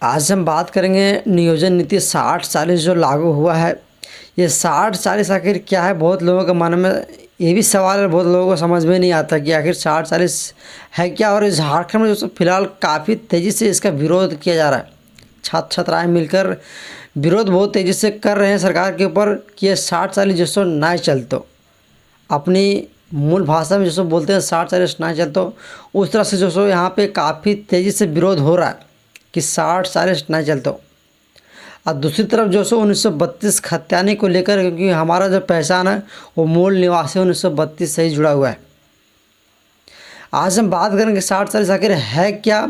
आज हम बात करेंगे नियोजन नीति 60-40 जो लागू हुआ है। ये 60-40 आखिर क्या है? बहुत लोगों के मन में ये भी सवाल है, बहुत लोगों को समझ में नहीं आता कि आखिर 60-40 है क्या। और झारखंड में जो फिलहाल काफ़ी तेज़ी से इसका विरोध किया जा रहा है। छात्र छात्राएं मिलकर विरोध बहुत तेज़ी से कर रहे हैं सरकार के ऊपर कि ये 60-40 जैसो ना चलतो, अपनी मूल भाषा में जैसो बोलते हैं 60-40 ना चलतो, उस तरह से जैसो यहाँ पे काफ़ी तेज़ी से विरोध हो रहा है कि 60-40 ना चलतो। और दूसरी तरफ जो सो 1932 खत्यानी को लेकर, क्योंकि हमारा जो पहचान है वो मूल निवासी 1932 से ही जुड़ा हुआ है। आज हम बात करेंगे 60-40 आखिर है क्या,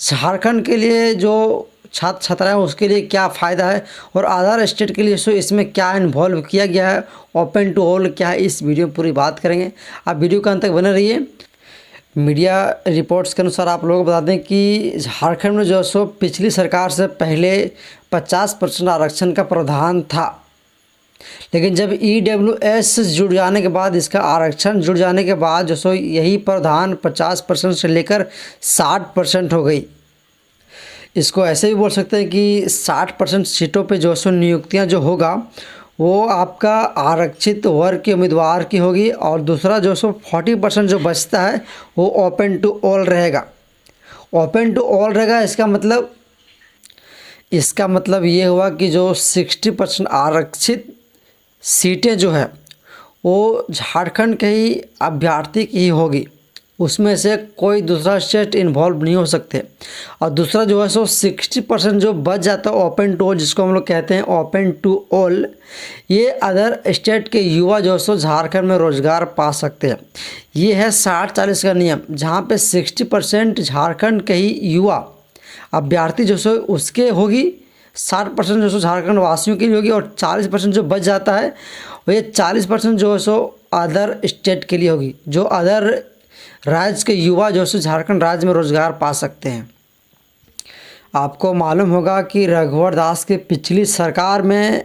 झारखंड के लिए जो छात्र छात्राएं उसके लिए क्या फ़ायदा है, और अदर स्टेट के लिए सो इसमें क्या इन्वॉल्व किया गया है, ओपन टू ऑल क्या है, इस वीडियो में पूरी बात करेंगे। आप वीडियो के अंत तक बने रहिए। मीडिया रिपोर्ट्स के अनुसार आप लोगों को बता दें कि झारखंड में जो सो पिछली सरकार से पहले 50% आरक्षण का प्रावधान था, लेकिन जब EWS जुड़ जाने के बाद, इसका आरक्षण जुड़ जाने के बाद जो सो यही प्रावधान 50% से लेकर 60% हो गई। इसको ऐसे भी बोल सकते हैं कि 60% सीटों पे जो सो नियुक्तियां जो होगा वो आपका आरक्षित वर्ग के उम्मीदवार की होगी, और दूसरा जो सो 40% जो बचता है वो ओपन टू ऑल रहेगा। ओपन टू ऑल रहेगा, इसका मतलब ये हुआ कि जो 60% आरक्षित सीटें जो है वो झारखंड के ही अभ्यर्थी की ही होगी, उसमें से कोई दूसरा स्टेट इन्वॉल्व नहीं हो सकते। और दूसरा जो है सो 60% जो बच जाता है ओपन टू ऑल, जिसको हम लोग कहते हैं ओपन टू ऑल, ये अदर स्टेट के युवा जो है सो झारखंड में रोज़गार पा सकते हैं। ये है 60-40 का नियम, जहाँ पे 60% झारखंड के ही युवा अभ्यर्थी जो सो उसके होगी, 60% जो सो झारखंड वासियों के लिए होगी, और 40% जो बच जाता है वो ये 40% जो है सो अदर स्टेट के लिए होगी, जो अदर राज्य के युवा जो सो झारखंड राज्य में रोज़गार पा सकते हैं। आपको मालूम होगा कि रघुवर दास की पिछली सरकार में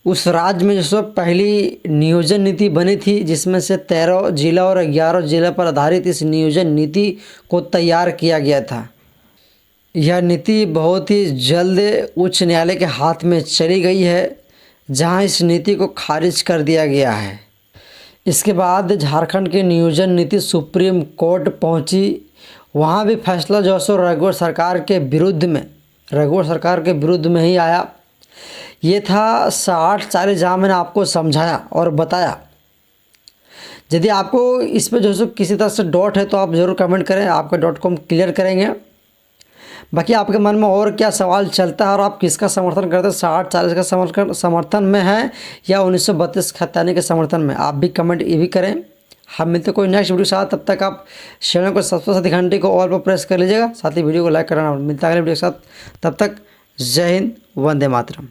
उस राज्य में जो सो पहली नियोजन नीति बनी थी, जिसमें से 13 जिला और 11 जिला पर आधारित इस नियोजन नीति को तैयार किया गया था। यह नीति बहुत ही जल्द उच्च न्यायालय के हाथ में चली गई है, जहां इस नीति को खारिज कर दिया गया है। इसके बाद झारखंड की नियोजन नीति सुप्रीम कोर्ट पहुंची। वहां भी फैसला जो सो रघुवर सरकार के विरुद्ध में ही आया। ये था 60-40, जहाँ मैंने आपको समझाया और बताया। यदि आपको इस पर जो सो किसी तरह से डाउट है तो आप ज़रूर कमेंट करें, आपका डाउट को हम क्लियर करेंगे। बाकी आपके मन में और क्या सवाल चलता है और आप किसका समर्थन करते हैं, 60-40 का समर्थन में है या 1932 खत्यानी के समर्थन में, आप भी कमेंट ये भी करें। हम मिलते कोई नेक्स्ट वीडियो के साथ, तब तक आप चैनल को सब्सक्राइब साथ घंटे को ऑल पर प्रेस कर लीजिएगा, साथ ही वीडियो को लाइक करना। मिलता है अगले वीडियो के साथ, तब तक जय हिंद, वंदे मातरम।